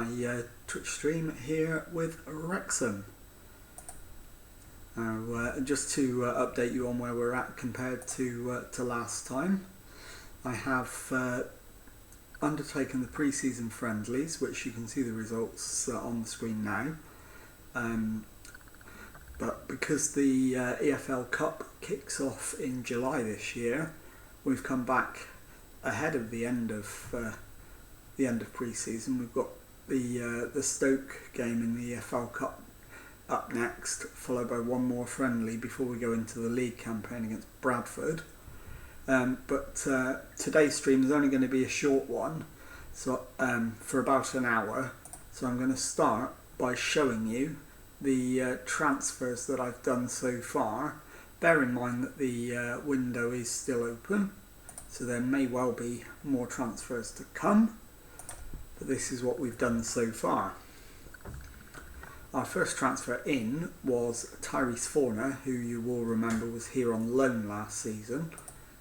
my Twitch stream here with Wrexham. Just to update you on where we're at compared to last time, I have undertaken the pre-season friendlies, which you can see the results on the screen now. But because the EFL Cup kicks off in July this year, we've come back ahead of the end of pre-season. We've got the Stoke game in the EFL Cup up next, followed by one more friendly before we go into the league campaign against Bradford. But today's stream is only going to be a short one, so for about an hour. So I'm going to start by showing you the transfers that I've done so far. Bear in mind that the window is still open, so there may well be more transfers to come, but this is what we've done so far. Our first transfer in was Tyrese Forner, who you will remember was here on loan last season.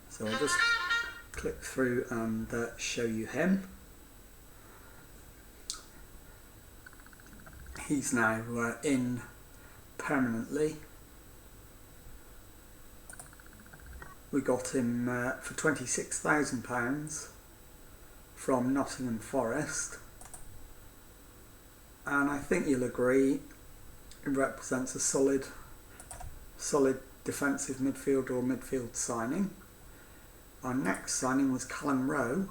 So I'll just click through and show you him. He's now in permanently. We got him for £26,000 from Nottingham Forest, and I think you'll agree it represents a solid defensive midfield or midfield signing. Our next signing was Colin Rowe,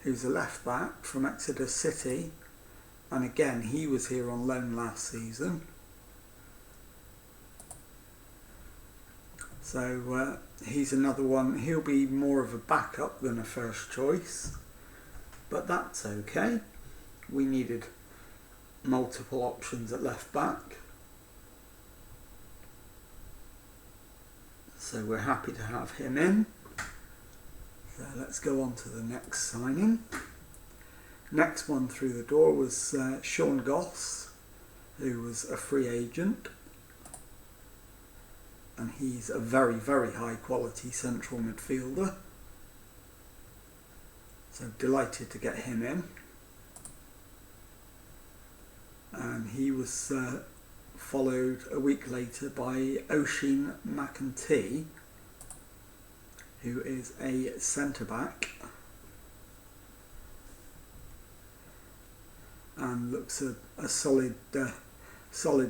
who's a left back from Exeter City, and again he was here on loan last season. So he's another one. He'll be more of a backup than a first choice, but that's okay. We needed multiple options at left back, so we're happy to have him in. So let's go on to the next signing. Next one through the door was Sean Goss, who was a free agent, and he's a very, very high quality central midfielder. So delighted to get him in. And he was followed a week later by Oisin McEntee, who is a centre back and looks a solid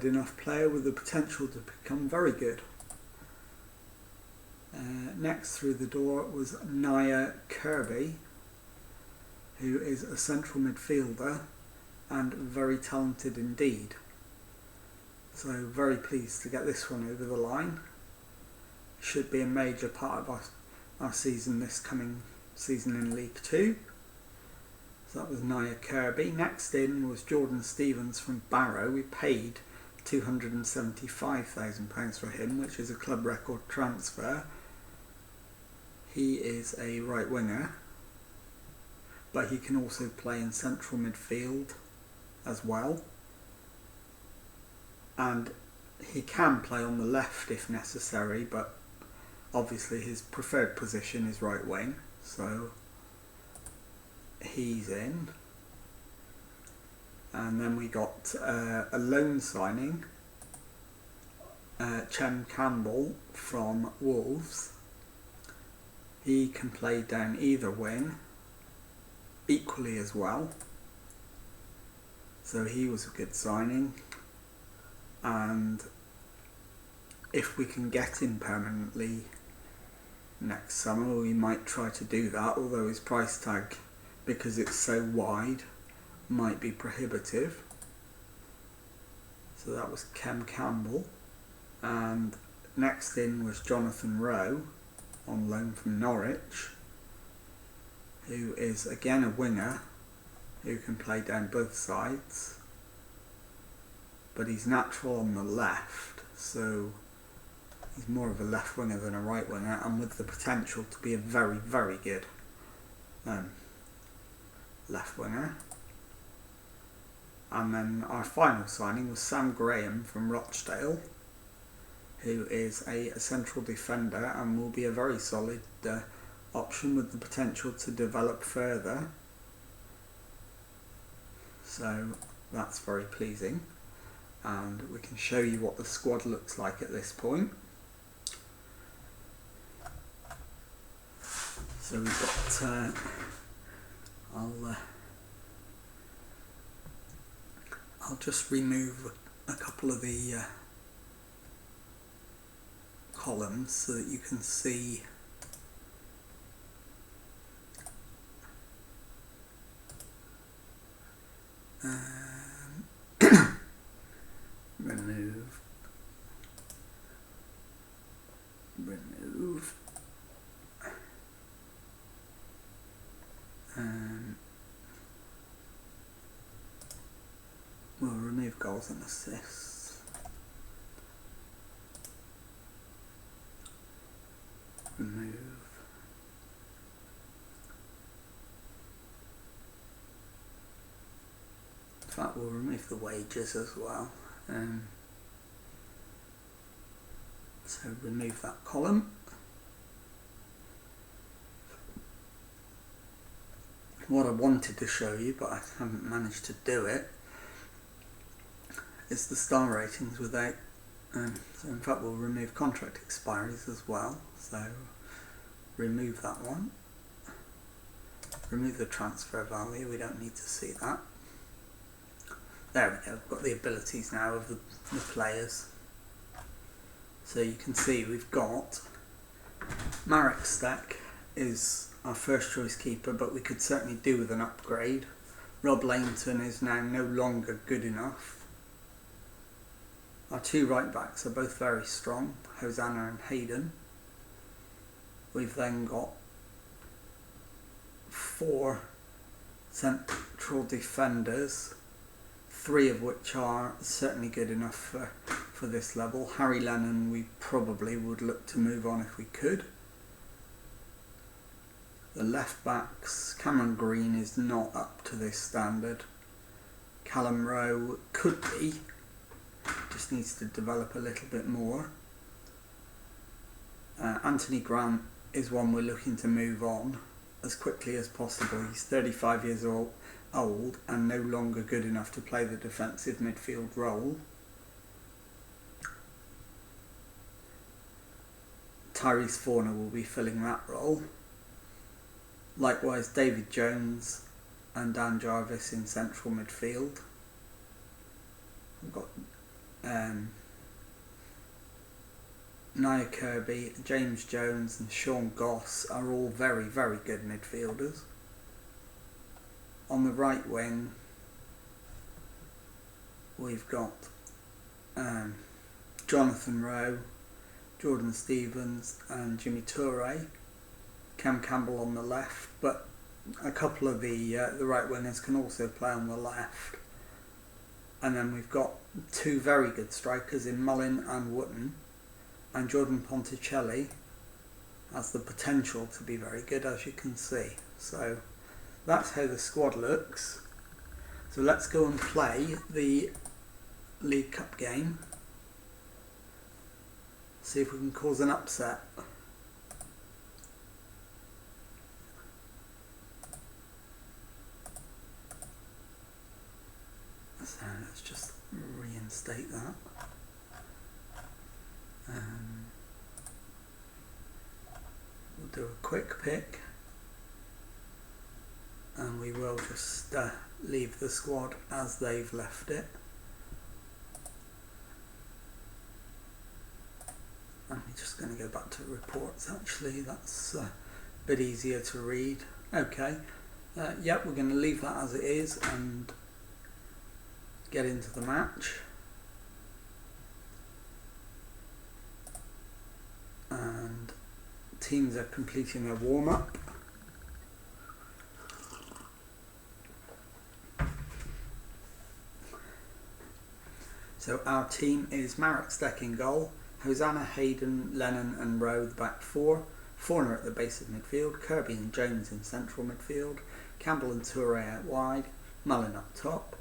enough player with the potential to become very good. Next through the door was Nia Kirby, who is a central midfielder and very talented indeed. So very pleased to get this one over the line. Should be a major part of our season this coming season in League 2. So that was Nia Kirby. Next in was Jordan Stevens from Barrow. We paid £275,000 for him, which is a club record transfer. He is a right winger, but he can also play in central midfield as well, and he can play on the left if necessary, but obviously his preferred position is right wing, so he's in. And then we got a loan signing, Chem Campbell from Wolves. He can play down either wing equally as well, so he was a good signing, and if we can get him permanently next summer we might try to do that, although his price tag, because it's so wide, might be prohibitive. So that was Chem Campbell. And next in was Jonathan Rowe on loan from Norwich, who is again a winger who can play down both sides, but he's natural on the left, so he's more of a left winger than a right winger, and with the potential to be a very, very good left winger. And then our final signing was Sam Graham from Rochdale, who is a central defender and will be a very solid option with the potential to develop further. so that's very pleasing, and we can show you what the squad looks like at this point. So we've got I'll just remove a couple of the columns so that you can see remove we'll remove goals and assists, remove in fact we'll remove the wages as well, so remove that column. What I wanted to show you, but I haven't managed to do it, is the star ratings without, so in fact we'll remove contract expiries as well, so remove that one, remove the transfer value, we don't need to see that. There we go, we've got the abilities now of the players. So you can see we've got Marek Steck is our first choice keeper, but we could certainly do with an upgrade. Rob Lainton is now no longer good enough. Our two right backs are both very strong, Hosanna and Hayden. We've then got 4 central defenders, 3 of which are certainly good enough for this level. Harry Lennon we probably would look to move on if we could. The left backs, Cameron Green is not up to this standard. Colin Rowe could be, just needs to develop a little bit more. Anthony Grant is one we're looking to move on as quickly as possible. He's 35 years old and no longer good enough to play the defensive midfield role. Tyrese Forner will be filling that role. Likewise, David Jones and Dan Jarvis in central midfield. We've got Nia Kirby, James Jones and Sean Goss are all very, very good midfielders. On the right wing, we've got Jonathan Rowe, Jordan Stevens and Jimmy Toure. Cam Campbell on the left, but a couple of the right wingers can also play on the left. And then we've got 2 very good strikers in Mullin and Wootton, and Jordan Ponticelli has the potential to be very good, as you can see. So that's how the squad looks. So let's go and play the League Cup game, see if we can cause an upset. So let's just reinstate that. We'll do a quick pick and we will just leave the squad as they've left it. I'm just going to go back to reports actually, that's a bit easier to read. Okay, yep, we're going to leave that as it is and get into the match. And teams are completing their warm-up. So our team is Marek Steck in goal, Hosanna, Hayden, Lennon and Rowe the back 4, Forner at the base of midfield, Kirby and Jones in central midfield, Campbell and Toure out wide, Mullin up top.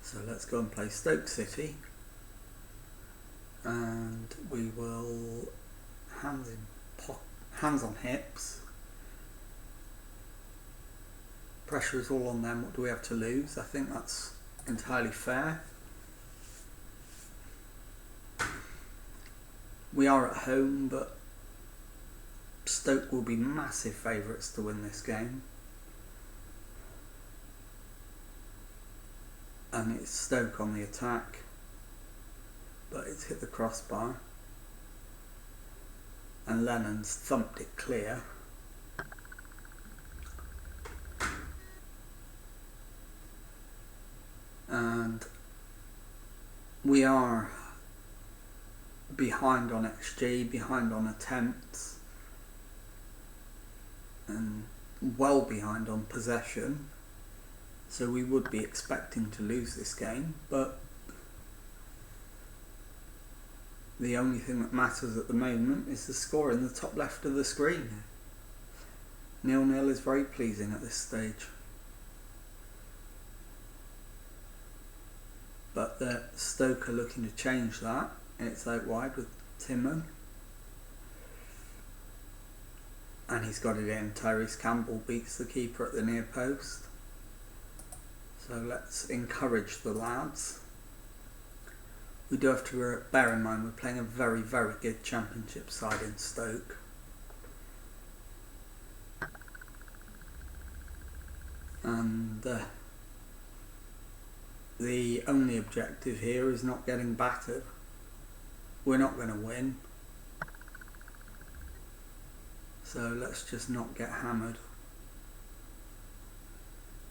So let's go and play Stoke City, and we will hands on hips, pressure is all on them. What do we have to lose? I think that's entirely fair. We are at home, but Stoke will be massive favourites to win this game. And it's Stoke on the attack, but it's hit the crossbar. And Lennon's thumped it clear. And we are behind on XG, behind on attempts, and well behind on possession. So we would be expecting to lose this game, but the only thing that matters at the moment is the score in the top left of the screen. 0-0 is very pleasing at this stage. But Stoke are looking to change that, and it's out wide with Timon. And he's got it in. Tyrese Campbell beats the keeper at the near post. So let's encourage the lads. We do have to bear in mind we're playing a very, very good Championship side in Stoke. And the only objective here is not getting battered. We're not going to win. So let's just not get hammered.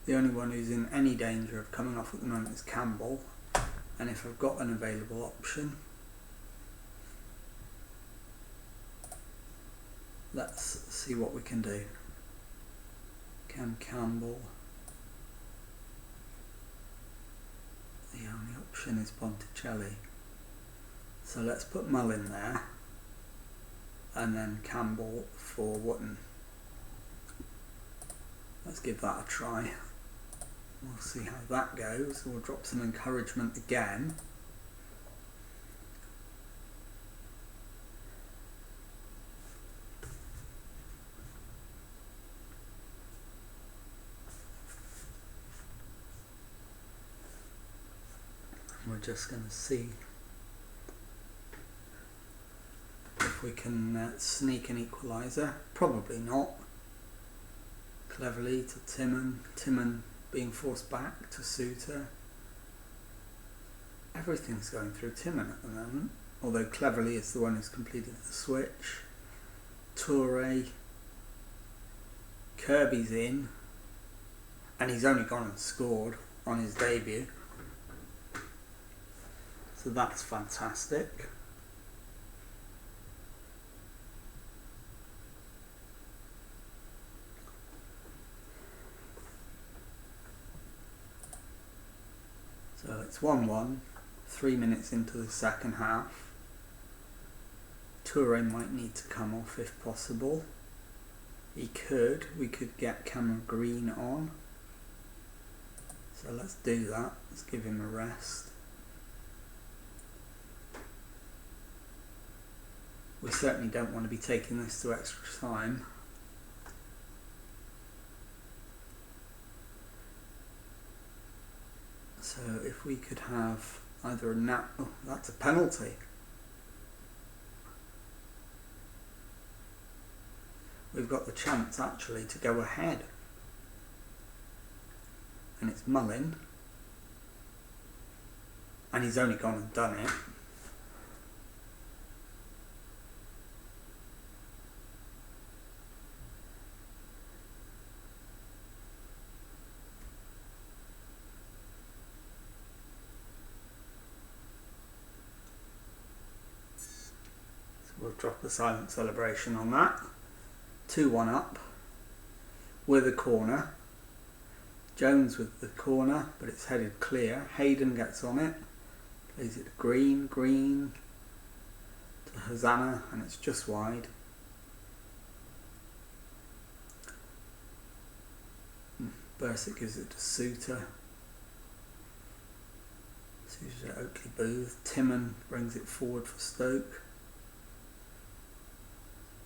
The only one who's in any danger of coming off at the moment is Campbell. And if I've got an available option, let's see what we can do. Cam Campbell. The only option is Ponticelli. So let's put Mullin there. And then Campbell for Wootton. Let's give that a try. We'll see how that goes. We'll drop some encouragement again. We're just going to see if we can sneak an equaliser. Probably not. Cleverly to Timon. Timon being forced back to Suter. Everything's going through Timon at the moment. Although Cleverly is the one who's completed the switch. Toure. Kirby's in. And he's only gone and scored on his debut. So that's fantastic. So it's 1-1, 3 minutes into the second half. Toure might need to come off if possible. We could get Cameron Green on. So let's do that, let's give him a rest. We certainly don't want to be taking this to extra time. So if we could have either a oh, that's a penalty. We've got the chance actually to go ahead. And it's Mullin. And he's only gone and done it. We'll drop a silent celebration on that. 2-1 up with a corner. Jones with the corner, but it's headed clear. Hayden gets on it. Plays it to Green. Green to Hosanna, and it's just wide. Bursick gives it to Suter. Suter to Oakley Booth. Timon brings it forward for Stoke.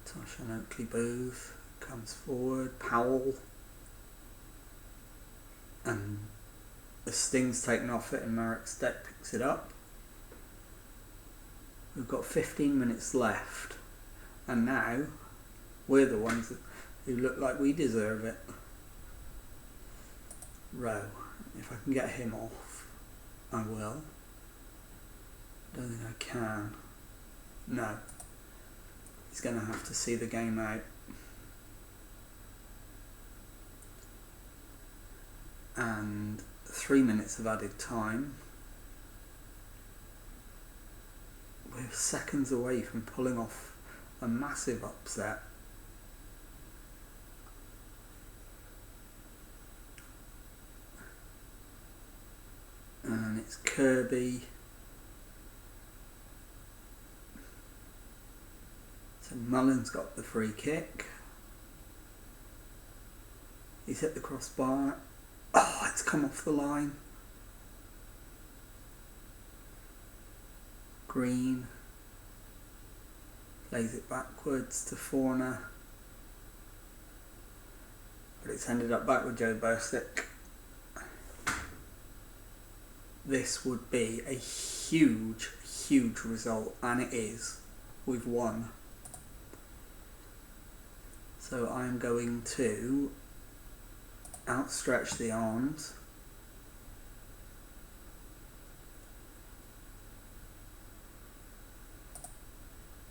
Tosh and Oakley Booth comes forward. Powell. and the sting's taken off it and Marek Steck picks it up. We've got 15 minutes left, and now we're the ones who look like we deserve it. Rowe, if I can get him off, I will. Don't think I can. No. He's going to have to see the game out. And 3 minutes of added time. We're seconds away from pulling off a massive upset. And it's Kirby. So Mullen's got the free kick. He's hit the crossbar. Oh, it's come off the line. Green plays it backwards to Forner, but it's ended up back with Joe Bursick. This would be a huge, huge result, and it is. We've won. So I'm going to outstretch the arms.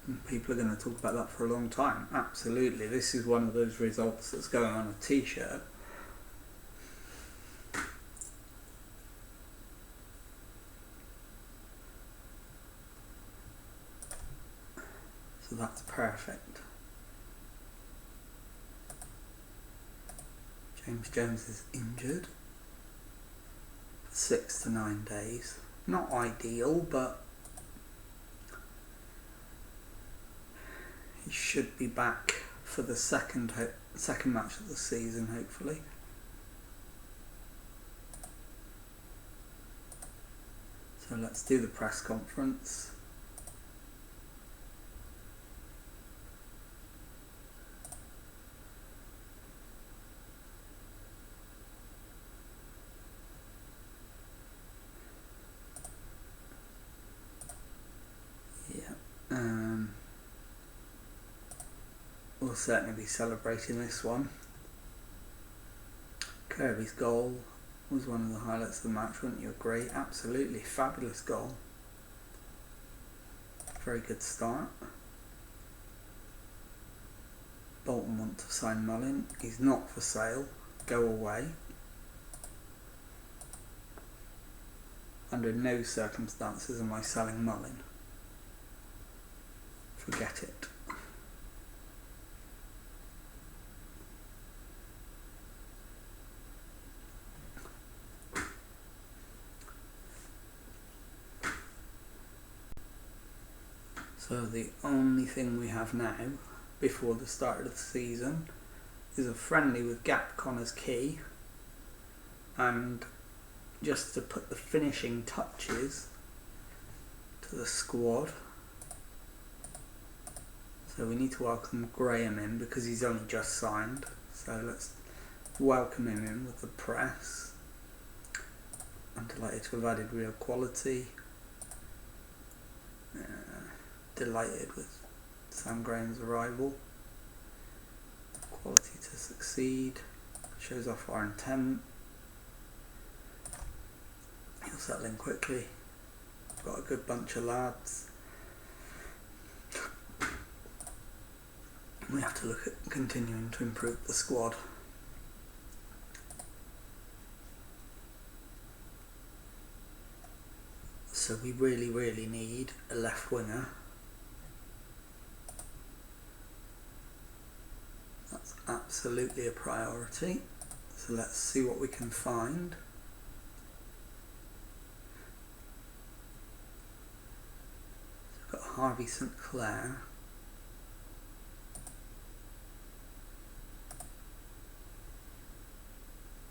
And people are going to talk about that for a long time. Absolutely, this is one of those results that's going on a t-shirt. So that's perfect. James Jones is injured for 6 to 9 days. Not ideal, but he should be back for the second match of the season, hopefully. So let's do the press conference. We'll certainly be celebrating this one. Kirby's goal was one of the highlights of the match, wouldn't you agree? Absolutely, fabulous goal. Very good start. Bolton want to sign Mullin. He's not for sale. Go away. Under no circumstances am I selling Mullin. Forget it. So the only thing we have now, before the start of the season, is a friendly with Gap Connors Key, and just to put the finishing touches to the squad. So we need to welcome Graham in because he's only just signed. So let's welcome him in with the press. I'm delighted to have added real quality. Delighted with Sam Graham's arrival. Quality to succeed. Shows off our intent. He'll settle in quickly. Got a good bunch of lads. We have to look at continuing to improve the squad. So we really, really need a left winger. That's absolutely a priority. So let's see what we can find. So we've got Harvey St Clair.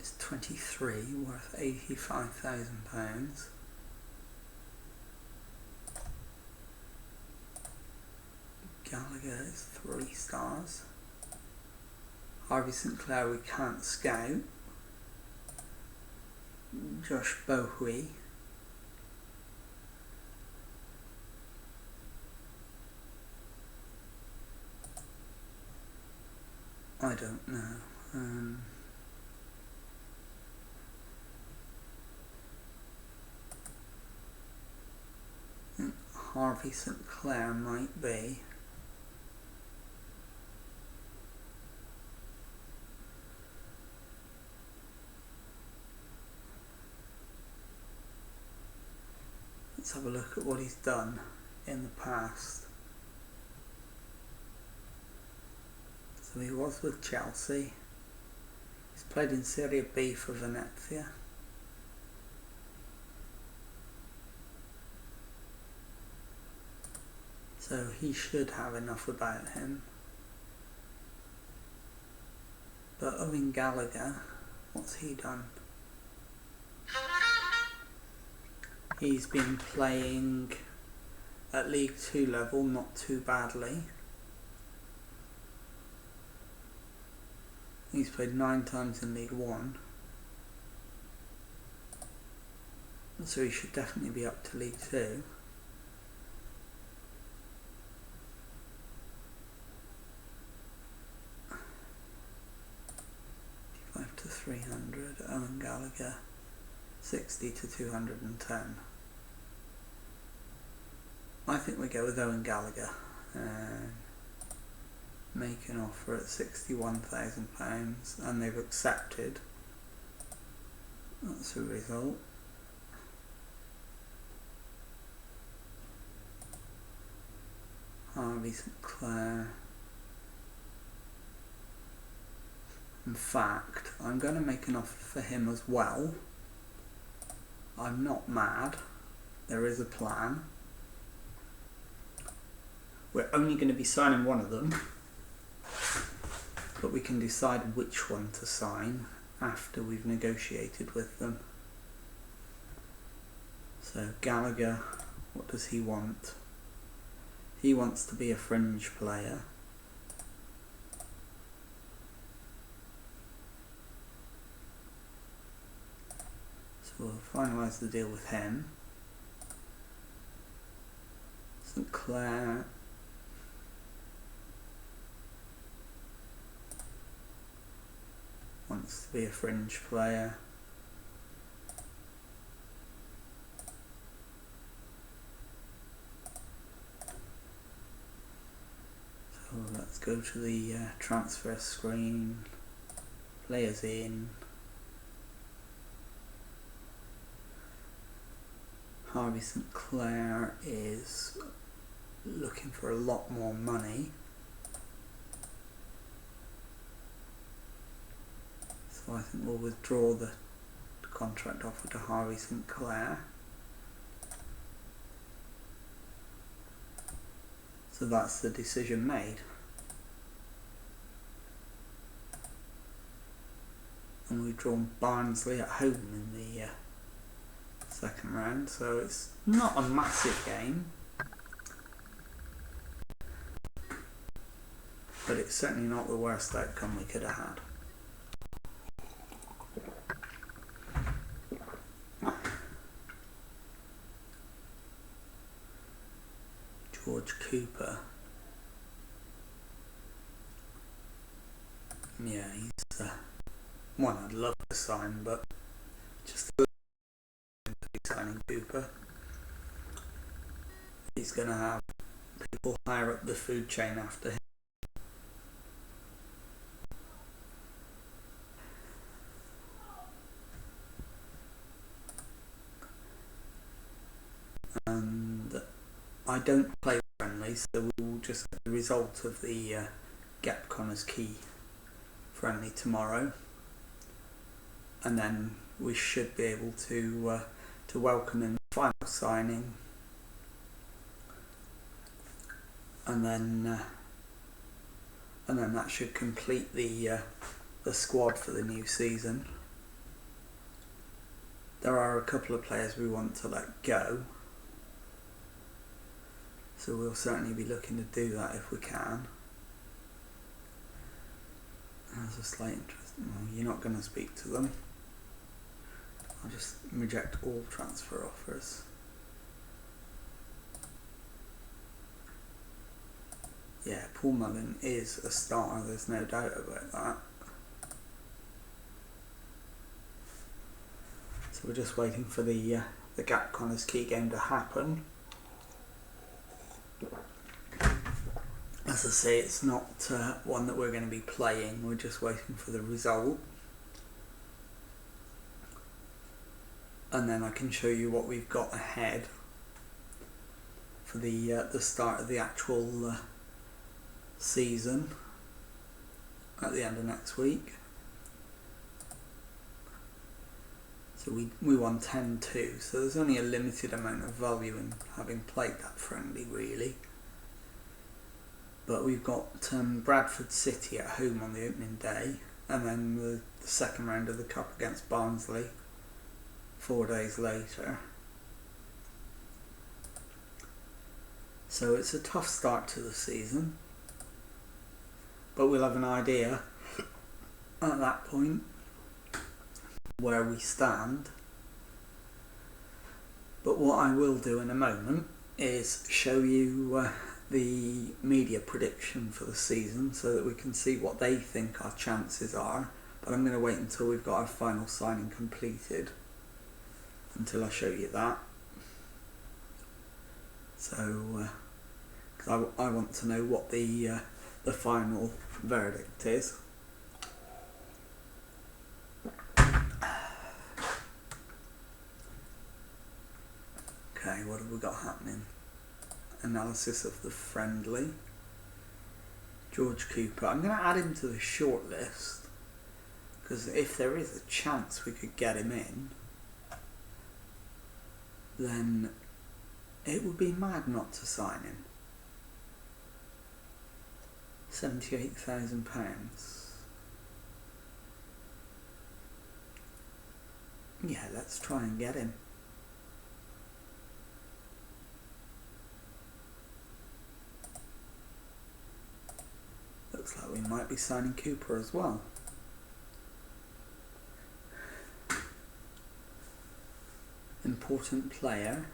It's 23, worth £85,000. Gallagher is 3 stars. Harvey St Clair we can't scout. Josh Bowie. I don't know. I think Harvey St Clair might be. Let's have a look at what he's done in the past. So he was with Chelsea. He's played in Serie B for Venezia. So he should have enough about him. But Owen Gallagher, what's he done? He's been playing at League 2 level, not too badly. He's played 9 times in League 1. So he should definitely be up to League 2. To 300, Owen Gallagher, 60 to 210. I think we go with Owen Gallagher and make an offer at £61,000, and they've accepted. That's the result. Harvey St Clair. In fact, I'm going to make an offer for him as well. I'm not mad. There is a plan. We're only going to be signing one of them, but we can decide which one to sign after we've negotiated with them. So Gallagher, what does he want? He wants to be a fringe player. We'll finalise the deal with him. St Clair. Wants to be a fringe player. So let's go to the transfer screen. Players in. Harvey St Clair is looking for a lot more money. So I think we'll withdraw the contract offer to Harvey St Clair. So that's the decision made. And we've drawn Barnsley at home in the second round, so it's not a massive game, but it's certainly not the worst outcome we could have had. George Cooper. Yeah, he's one I'd love to sign, but just signing Cooper. He's going to have people higher up the food chain after him. And I don't play friendly, so we'll just get the result of the Gap Connors Key friendly tomorrow, and then we should be able to welcome in the final signing, and then that should complete the squad for the new season. There are a couple of players we want to let go, so we'll certainly be looking to do that if we can. There's a slight interest. Well, you're not going to speak to them. I'll just reject all transfer offers. Yeah, Paul Mullin is a starter, there's no doubt about that. So we're just waiting for the Gap Connors key game to happen. As I say, it's not one that we're going to be playing, we're just waiting for the result. And then I can show you what we've got ahead for the start of the actual season at the end of next week. So we won 10-2, so there's only a limited amount of value in having played that friendly really. But we've got Bradford City at home on the opening day, and then the second round of the Cup against Barnsley 4 days later. So it's a tough start to the season, but we'll have an idea at that point where we stand. But what I will do in a moment is show you the media prediction for the season so that we can see what they think our chances are. But I'm going to wait until we've got our final signing completed until I show you that. So because I want to know what the final verdict is. Okay, what have we got happening? Analysis of the friendly. George Cooper. I'm going to add him to the short list because if there is a chance we could get him in, then it would be mad not to sign him. £78,000. Yeah, let's try and get him. Looks like we might be signing Cooper as well. Important player.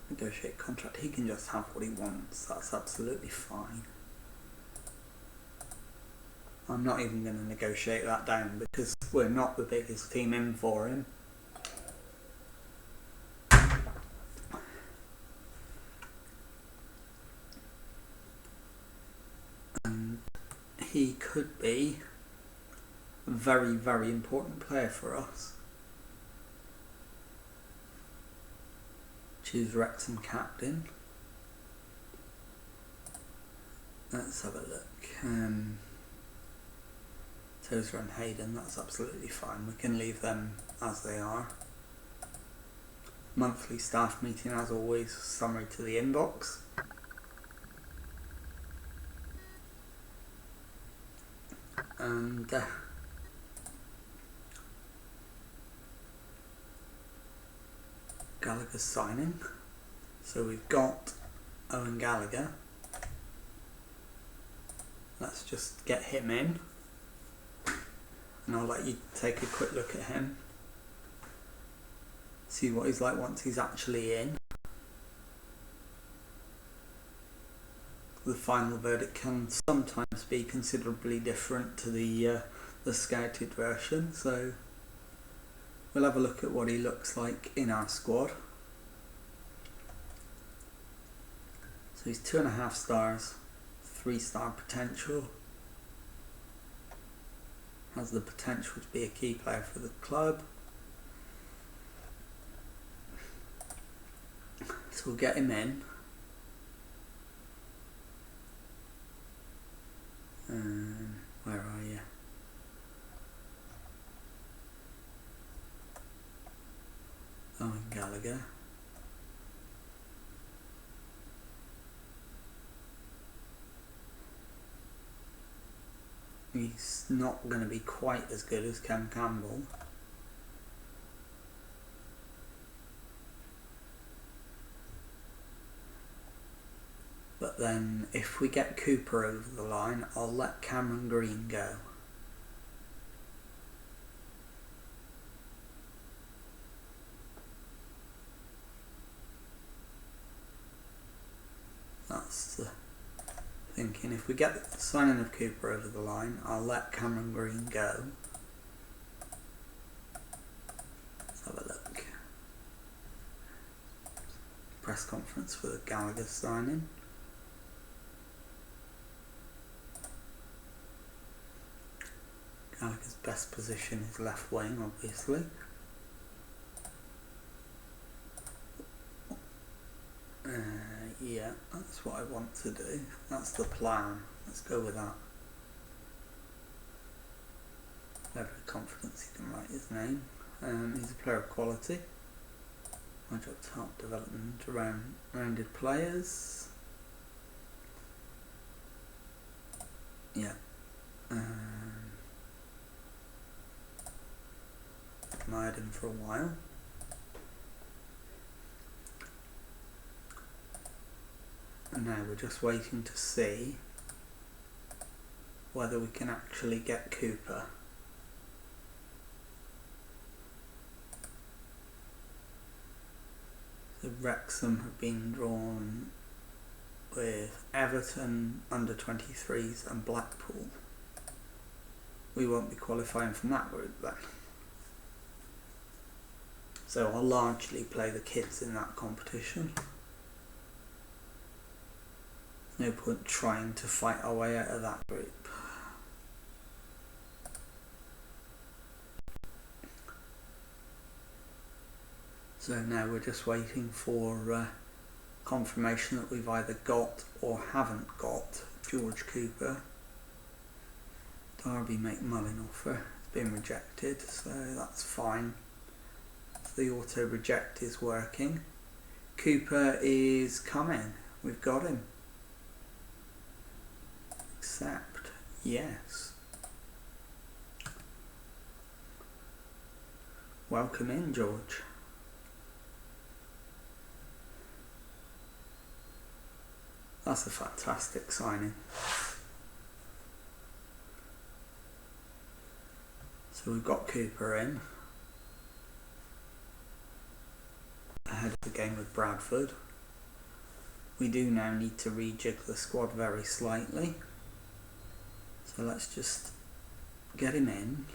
Negotiate contract. He can just have what he wants. That's absolutely fine. I'm not even going to negotiate that down because we're not the biggest team in for him. And he could be a very, very important player for us. Choose Wrexham captain. Let's have a look. Tozer and Hayden, that's absolutely fine. We can leave them as they are. Monthly staff meeting as always, summary to the inbox. And Gallagher's signing. So we've got Owen Gallagher. Let's just get him in. And I'll let you take a quick look at him. See what he's like once he's actually in. The final verdict can sometimes be considerably different to the scouted version, so we'll have a look at what he looks like in our squad. So he's 2.5 stars, 3-star potential. Has the potential to be a key player for the club. So we'll get him in. Where are you? Owen Gallagher. He's not going to be quite as good as Cam Campbell. But then if we get Cooper over the line, I'll let Cameron Green go. that's the thinking. If we get the signing of Cooper over the line, I'll let Cameron Green go. Let's have a look. Press conference for the Gallagher signing. Gallagher's best position is left wing, obviously. Yeah, that's what I want to do. That's the plan. Let's go with that. Every confidence he can write his name. He's a player of quality. My job to help development around rounded players. Yeah. Admired him for a while. And now we're just waiting to see whether we can actually get Cooper. So Wrexham have been drawn with Everton, under-23s and Blackpool. We won't be qualifying from that group then. So I'll largely play the kids in that competition. No point trying to fight our way out of that group. So now we're just waiting for confirmation that we've either got or haven't got George Cooper. Derby make Mullin offer. It's been rejected, so that's fine. The auto reject is working. Cooper is coming. We've got him. Accept. Yes. Welcome in, George. That's a fantastic signing. So we've got Cooper in. Ahead of the game with Bradford. We do now need to rejig the squad very slightly. So let's just get him in.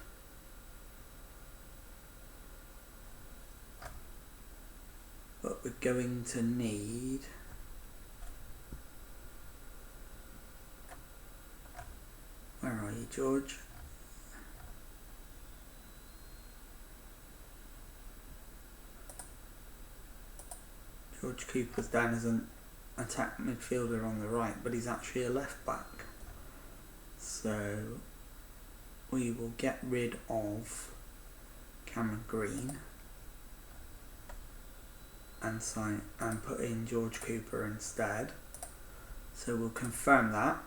But we're going to need where are you, George? George Cooper's down as an attack midfielder on the right, but he's actually a left back. So we will get rid of Cameron Green and put in George Cooper instead. So we'll confirm that.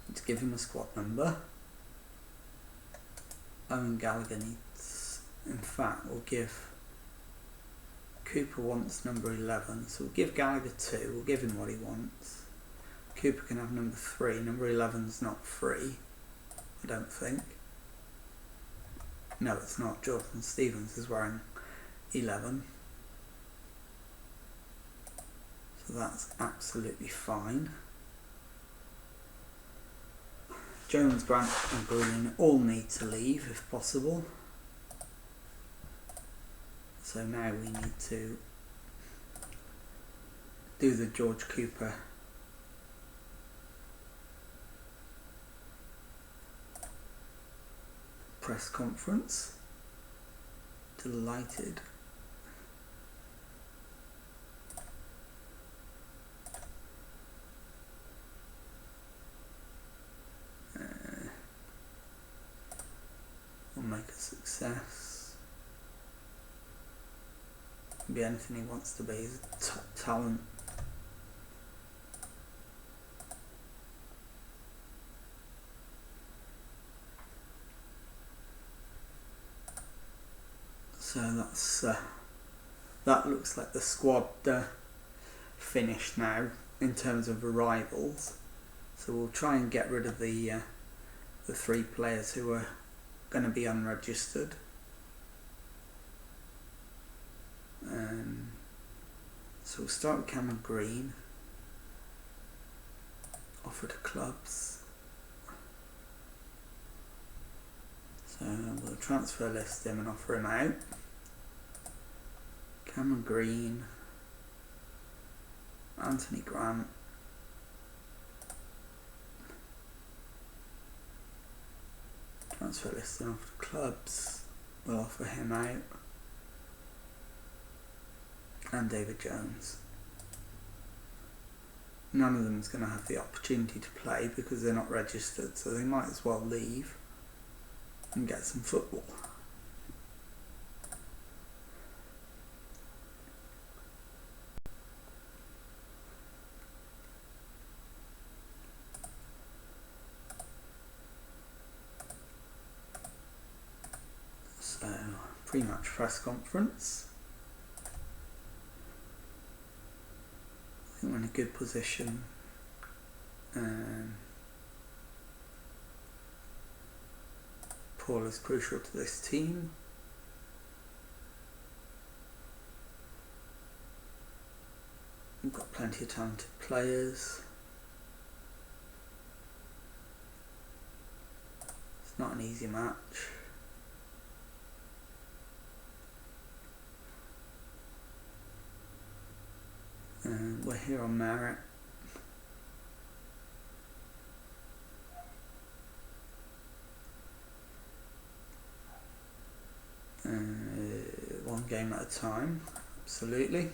Let's give him a squad number. Owen Gallagher needs, in fact, we'll give Cooper wants number 11, so we'll give Gallagher 2, we'll give him what he wants. Cooper can have number 3, number 11's not free, I don't think. No, it's not. Jonathan Stevens is wearing 11. So that's absolutely fine. Jones, Grant and Green all need to leave if possible. So now we need to do the George Cooper press conference. Delighted. We'll make a success. Can be anything he wants to be. He's a top talent. So that's that looks like the squad finished now in terms of arrivals. So we'll try and get rid of the 3 players who are going to be unregistered. So we'll start with Cameron Green. Offer to clubs. So we'll transfer list him and offer him out. Cameron Green. Anthony Grant. Transfer list him off to clubs. We'll offer him out. And David Jones. None of them is going to have the opportunity to play because they're not registered, so they might as well leave and get some football. So, pre-match press conference. I think we're in a good position. Paul is crucial to this team. We've got plenty of talented players. It's not an easy match. We're here on merit. One game at a time, absolutely.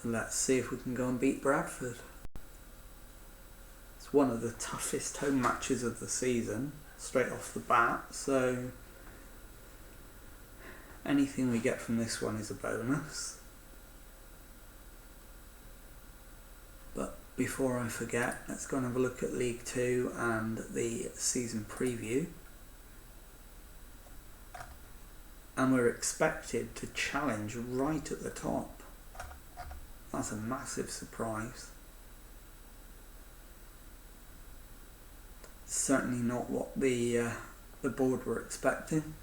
So let's see if we can go and beat Bradford. It's one of the toughest home matches of the season, straight off the bat, so anything we get from this one is a bonus. But before I forget, let's go and have a look at League 2 and the season preview. And we're expected to challenge right at the top. That's a massive surprise. Certainly not what the board were expecting.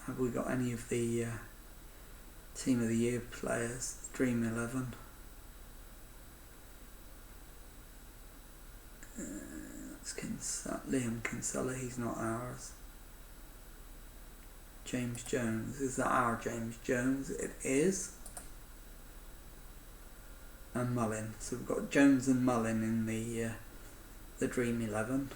Have we got any of the Team of the Year players? Dream 11. That's Liam Kinsella, he's not ours. James Jones, is that our James Jones? It is. And Mullin, so we've got Jones and Mullin in the Dream 11.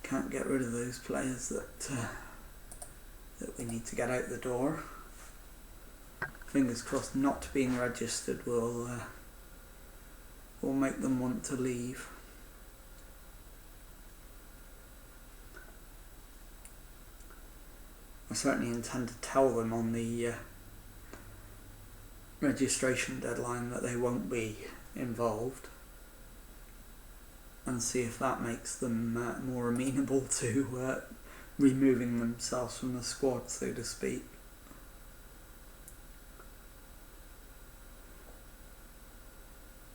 Can't get rid of those players that we need to get out the door. Fingers crossed, not being registered will make them want to leave. I certainly intend to tell them on the registration deadline that they won't be involved, and see if that makes them more amenable to removing themselves from the squad, so to speak.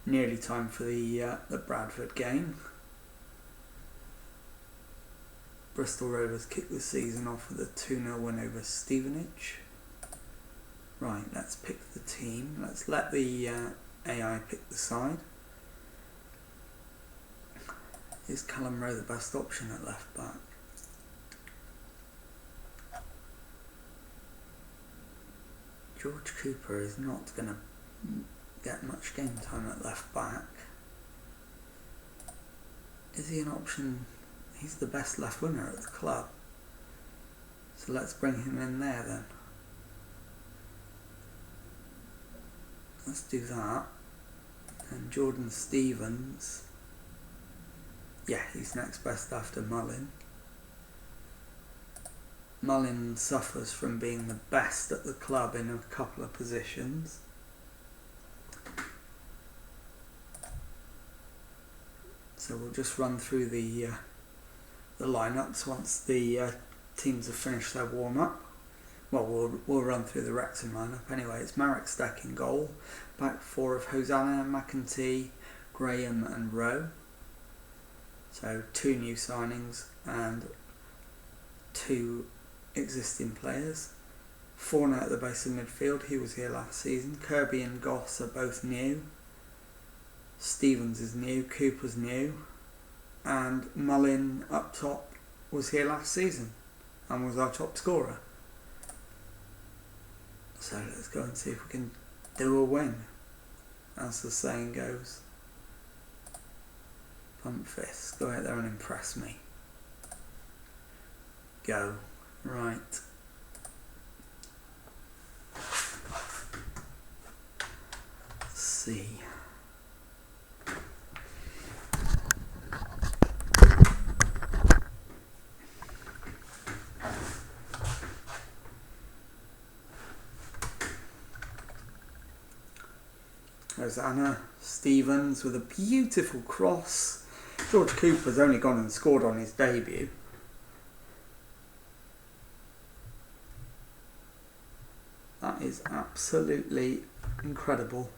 Nearly time for the Bradford game. Bristol Rovers kicked the season off with a 2-0 win over Stevenage. Right, let's pick the team. Let's let the AI pick the side. Is Colin Rowe the best option at left back? George Cooper is not going to get much game time at left back. Is he an option? He's the best left winger at the club. So let's bring him in there then. Let's do that. And Jordan Stevens. Yeah, he's next best after Mullin. Mullin suffers from being the best at the club in a couple of positions. So we'll just run through the lineups once the teams have finished their warm-up. we'll run through the Wrexham lineup anyway. It's Marek Steck in goal, back four of Hosanna, McEntee, Graham and Rowe. So 2 new signings and 2 existing players. Forner at the base of midfield, he was here last season. Kirby and Goss are both new. Stevens is new, Cooper's new, and Mullin up top was here last season and was our top scorer. So let's go and see if we can do a win, as the saying goes. Pump fist, go out there and impress me. Go. Right. Let's see. Hosanna, Stevens with a beautiful cross. George Cooper's only gone and scored on his debut. That is absolutely incredible.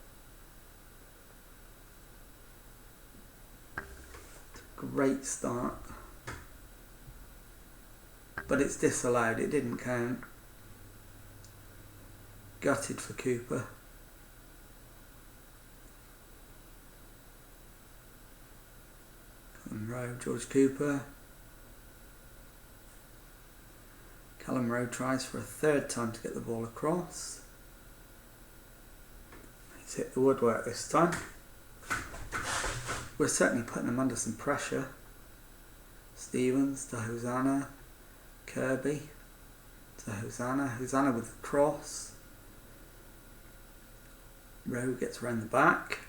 Great start. But it's disallowed, it didn't count. Gutted for Cooper. Colin Rowe, George Cooper. Colin Rowe tries for a 3rd time to get the ball across. He's hit the woodwork this time. We're certainly putting him under some pressure. Stevens to Hosanna. Kirby to Hosanna. Hosanna with the cross. Rowe gets around the back,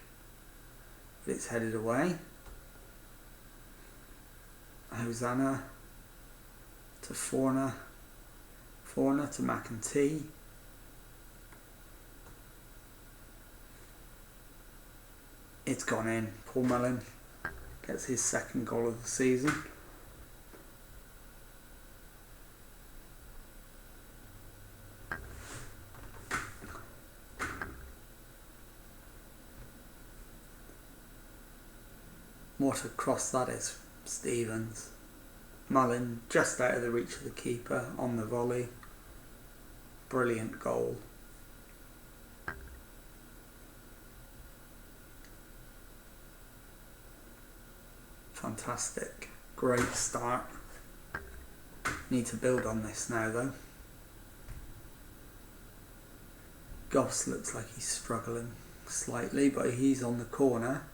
but it's headed away. Hosanna to Forner. Forner to McEntee. It's gone in. Paul Mullin gets his 2nd goal of the season. What a cross that is, Stevens. Mullin just out of the reach of the keeper on the volley. Brilliant goal. Fantastic. Great start. Need to build on this now though. Goss looks like he's struggling slightly, but he's on the corner.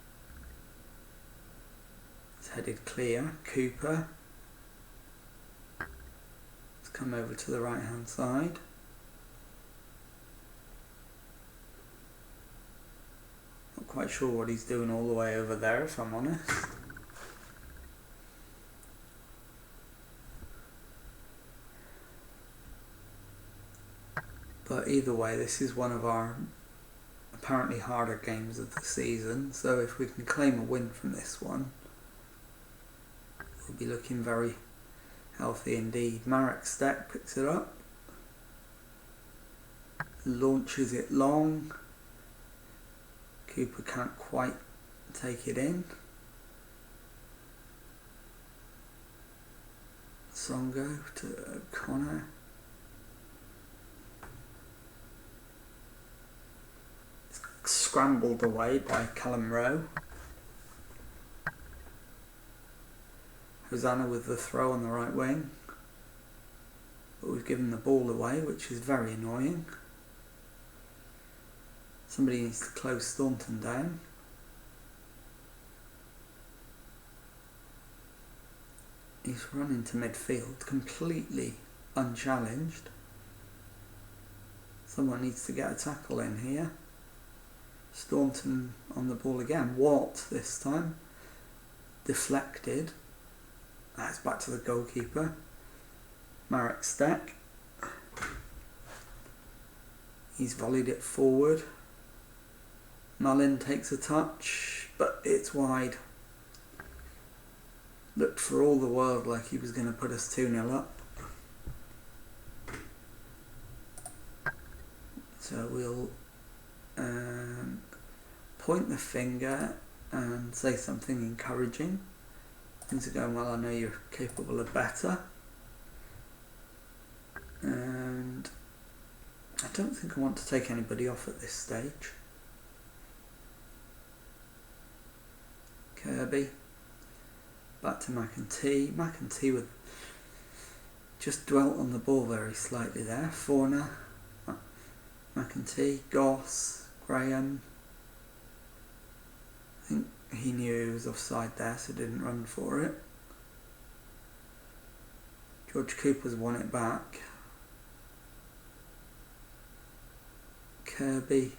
It's headed clear. Cooper. It's come over to the right hand side. Not quite sure what he's doing all the way over there, if I'm honest. But either way, this is one of our apparently harder games of the season, so if we can claim a win from this one, we'll be looking very healthy indeed. Marek Steck picks it up, launches it long. Cooper can't quite take it in. Songo to O'Connor. Scrambled away by Colin Rowe. Hosanna with the throw on the right wing. But we've given the ball away, which is very annoying. Somebody needs to close Staunton down. He's run into midfield completely unchallenged. Someone needs to get a tackle in here. Staunton on the ball again. Watt this time. Deflected. That's back to the goalkeeper. Marek Steck. He's volleyed it forward. Mullin takes a touch, but it's wide. Looked for all the world like he was going to put us 2-0 up. So we'll point the finger and say something encouraging. Things are going well, I know you're capable of better. And I don't think I want to take anybody off at this stage. Kirby. Back to McEntee. McEntee with just dwelt on the ball very slightly there. Forner. McEntee. Goss. Graham. I think he knew he was offside there, so didn't run for it. George Cooper's won it back. Kirby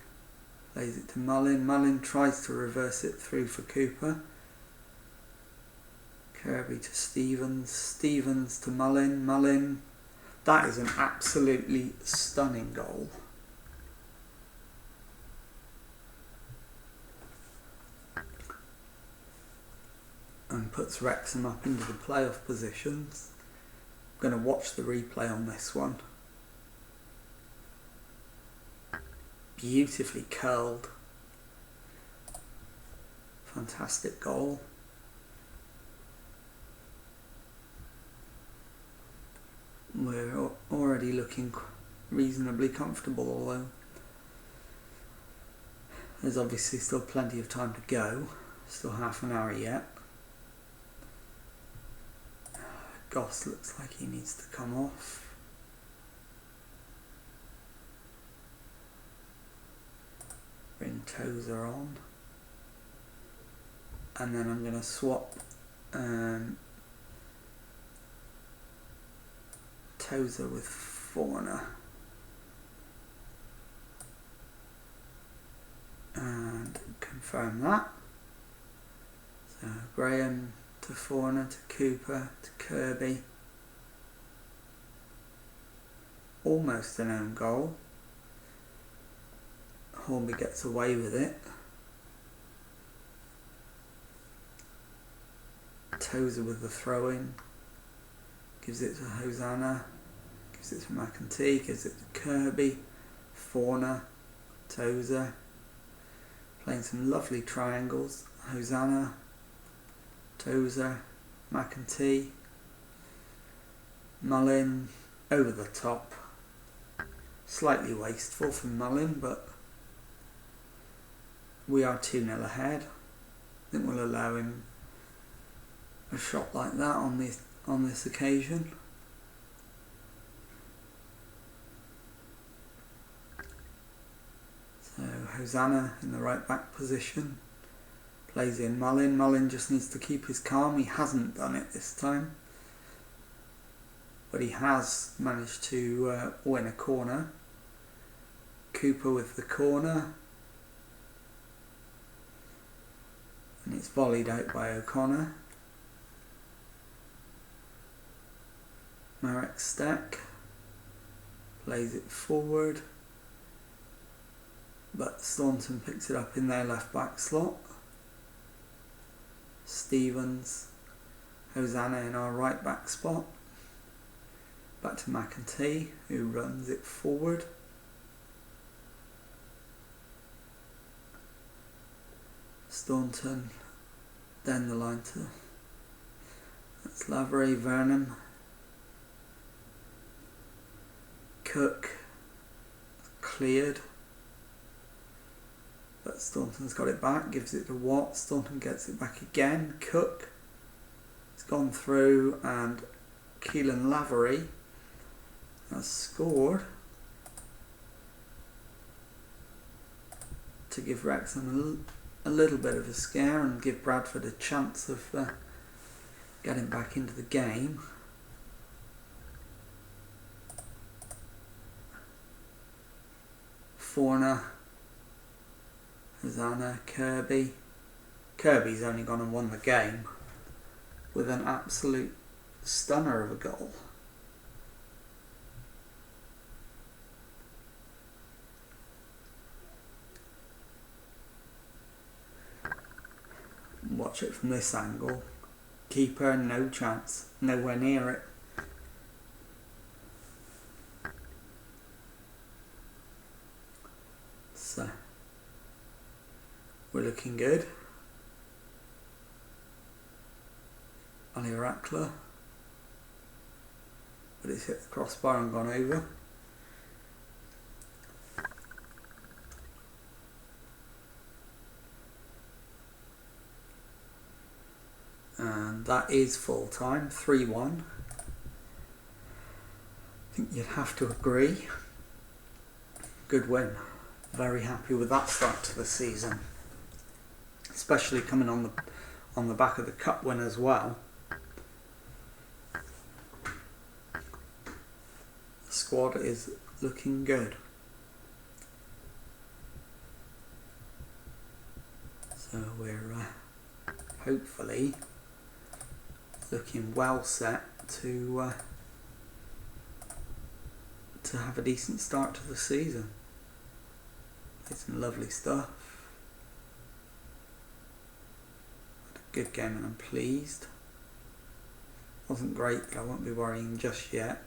plays it to Mullin. Mullin tries to reverse it through for Cooper. Kirby to Stevens. Stevens to Mullin. Mullin. That is an absolutely stunning goal. And puts Wrexham up into the playoff positions. I'm going to watch the replay on this one. Beautifully curled. Fantastic goal. We're already looking reasonably comfortable, although there's obviously still plenty of time to go. Still half an hour yet. Goss looks like he needs to come off. Bring Tozer on. And then I'm going to swap Tozer with Forner. And confirm that. So Graham to Forner, to Cooper, to Kirby. Almost an own goal. Hornby gets away with it. Tozer with the throw-in. Gives it to Hosanna. Gives it to McEntee. Gives it to Kirby. Forner. Tozer. Playing some lovely triangles. Hosanna. Tozer. McEntee. Mullin. Over the top. Slightly wasteful from Mullin, but we are 2-0 ahead. I think we'll allow him a shot like that on this occasion. So Hosanna in the right back position. Plays in Mullin. Mullin just needs to keep his calm. He hasn't done it this time. But he has managed to win a corner. Cooper with the corner. And it's volleyed out by O'Connor. Marek Stack plays it forward. But Staunton picks it up in their left back slot. Stevens. Hosanna in our right back spot. Back to McEntee, who runs it forward. Staunton, then the line to that's Lavery, Vernon, Cook, cleared, but Staunton's got it back, gives it to Watt. Staunton gets it back again. Cook, it's gone through, and Keelan Lavery has scored to give Wrexham a little bit of a scare and give Bradford a chance of getting back into the game. Forner, Hosanna, Kirby. Kirby's only gone and won the game with an absolute stunner of a goal. Watch it from this angle. Keeper, no chance. Nowhere near it. We're looking good. Ali Rackler, but it's hit the crossbar and gone over. And that is full time, 3-1. I think you'd have to agree. Good win. Very happy with that start to the season, especially coming on the back of the cup win as well. The squad is looking good. So we're hopefully looking well set to have a decent start to the season. It's some lovely stuff. Had a good game and I'm pleased. Wasn't great, but I won't be worrying just yet.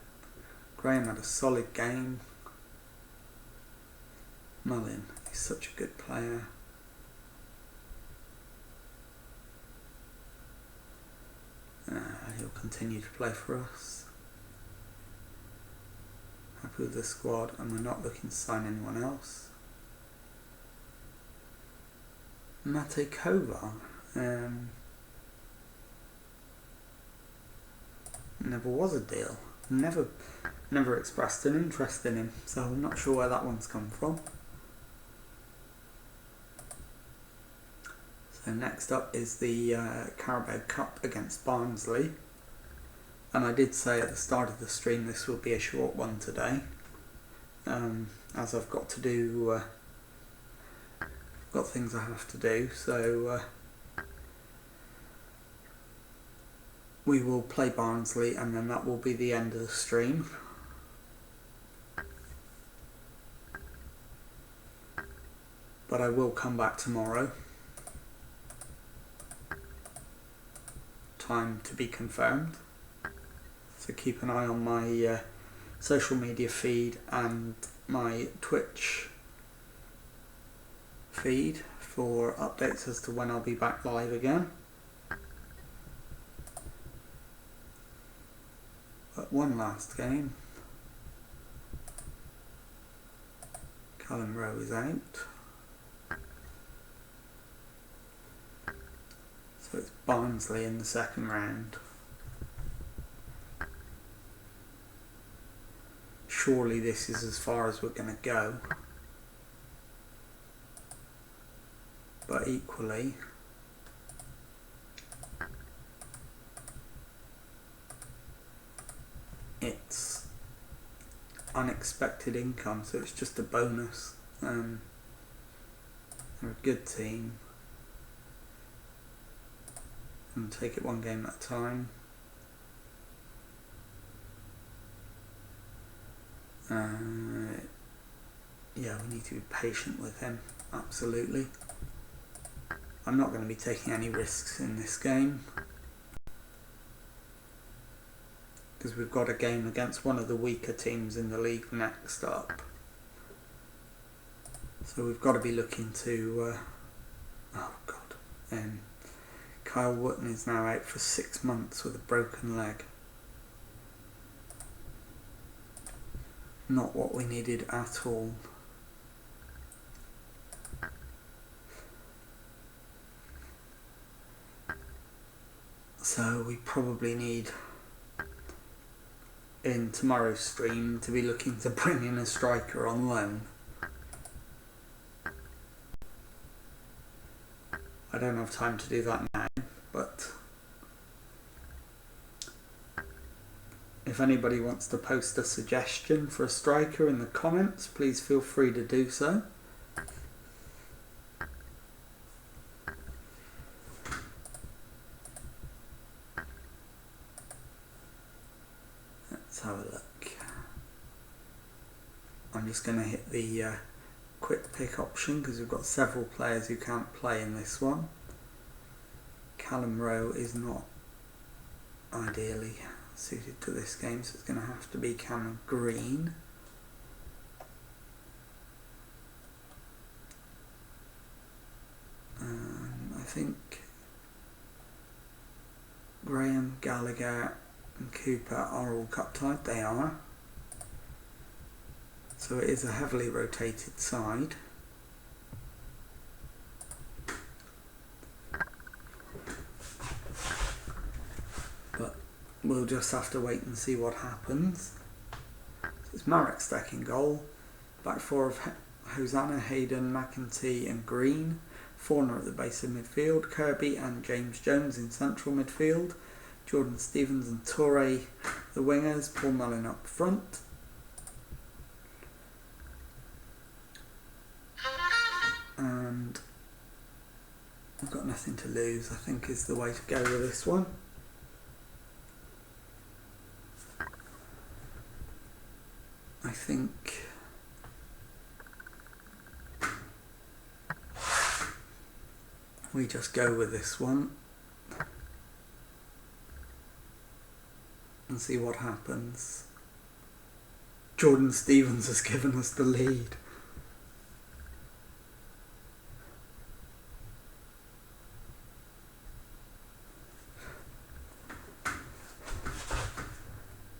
Graham had a solid game. Mullin is such a good player. He'll continue to play for us. Happy with the squad, and we're not looking to sign anyone else. Mate Kovar. Never was a deal. Never expressed an interest in him, so I'm not sure where that one's come from. So next up is the Carabao Cup against Barnsley. And I did say at the start of the stream this will be a short one today, as I've got to do, got things I have to do, so we will play Barnsley and then that will be the end of the stream. But I will come back tomorrow. Time to be confirmed. So keep an eye on my social media feed and my Twitch feed for updates as to when I'll be back live again. But one last game. Colin Rowe is out. So it's Barnsley in the second round. Surely this is as far as we're going to go. But equally, it's unexpected income, so it's just a bonus. They're a good team. And take it one game at a time. Yeah, we need to be patient with him, absolutely. I'm not going to be taking any risks in this game because we've got a game against one of the weaker teams in the league next up. So we've got to be looking to... oh God. Kyle Wootton is now out for 6 months with a broken leg. Not what we needed at all. So we probably need, in tomorrow's stream, to be looking to bring in a striker on loan. I don't have time to do that now, but if anybody wants to post a suggestion for a striker in the comments, please feel free to do so. Let's have a look. I'm just going to hit the quick pick option because we've got several players who can't play in this one. Colin Rowe is not ideally suited to this game, so it's going to have to be Cameron Green. think Graham, Gallagher and Cooper are all cup tied. They are. So it is a heavily rotated side. But we'll just have to wait and see what happens. It's Marek Steck in goal. Back four of Hosanna, Hayden, McEntee and Green. Forner at the base of midfield. Kirby and James Jones in central midfield. Jordan Stevens and Toure the wingers. Paul Mullin up front. And I've got nothing to lose, I think, is the way to go with this one. I think we just go with this one and see what happens. Jordan Stevens has given us the lead.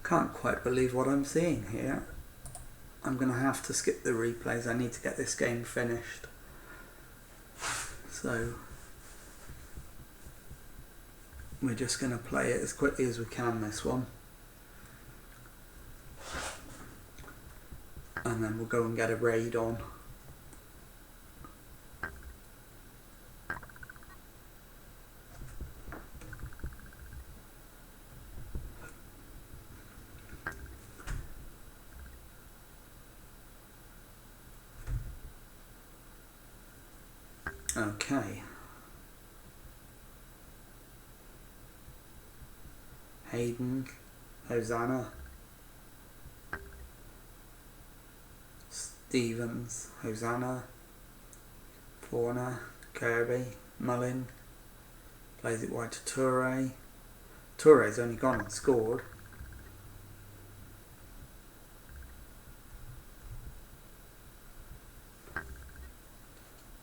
Can't quite believe what I'm seeing here. I'm going to have to skip the replays. I need to get this game finished. So we're just going to play it as quickly as we can, this one. And then we'll go and get a raid on. Okay. Hayden, Hosanna, Stevens, Hosanna, Forner, Kirby, Mullin, plays it wide to Toure. Toure's only gone and scored.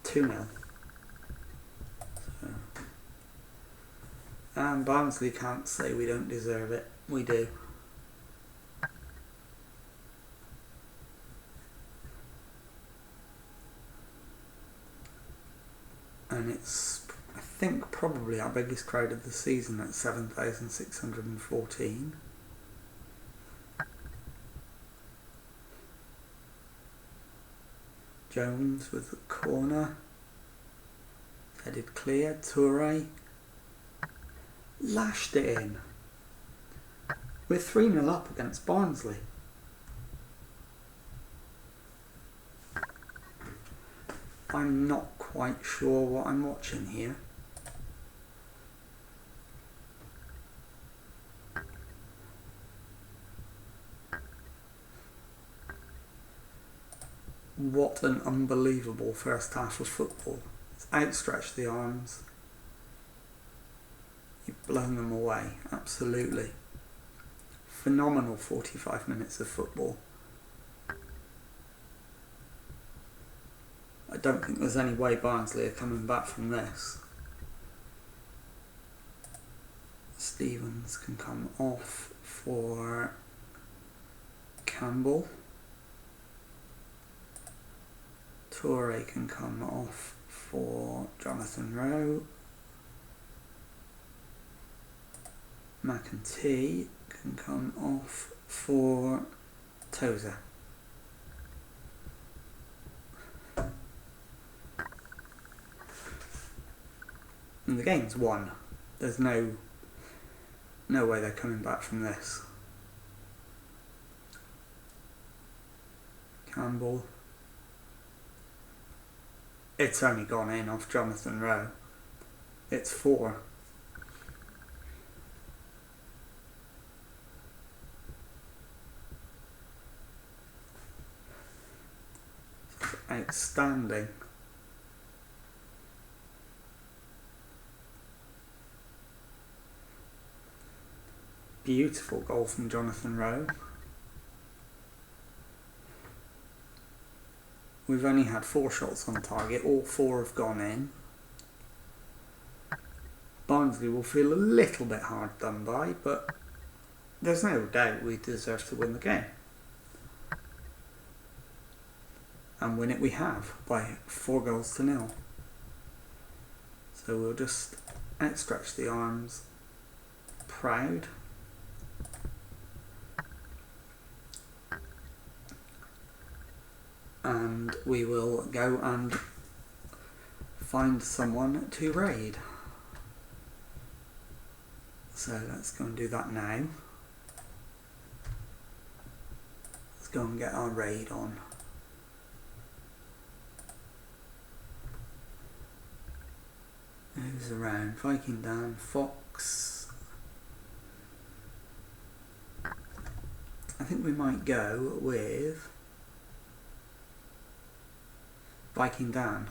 Two-0. And Barnsley can't say we don't deserve it. We do. And it's, I think, probably our biggest crowd of the season at 7,614. Jones with the corner. Headed clear. Toure lashed it in. We're 3-0 up against Barnsley. I'm not quite sure what I'm watching here. What an unbelievable first half of football. It's outstretched the arms. You've blown them away, absolutely. Phenomenal 45 minutes of football. I don't think there's any way Barnsley are coming back from this. Stevens can come off for Campbell. Toure can come off for Jonathan Rowe. McEntee can come off for Tozer. And the game's won. There's no way they're coming back from this. Campbell. It's only gone in off Jonathan Rowe. It's 4. Outstanding. Beautiful goal from Jonathan Rowe. We've only had 4 shots on target, all 4 have gone in. Barnsley will feel a little bit hard done by, but there's no doubt we deserve to win the game. And win it we have, by 4-0. So we'll just outstretch the arms, proud. And we will go and find someone to raid. So let's go and do that now. Let's go and get our raid on. Who's around? Viking Dan, Fox. I think we might go with Viking Dan.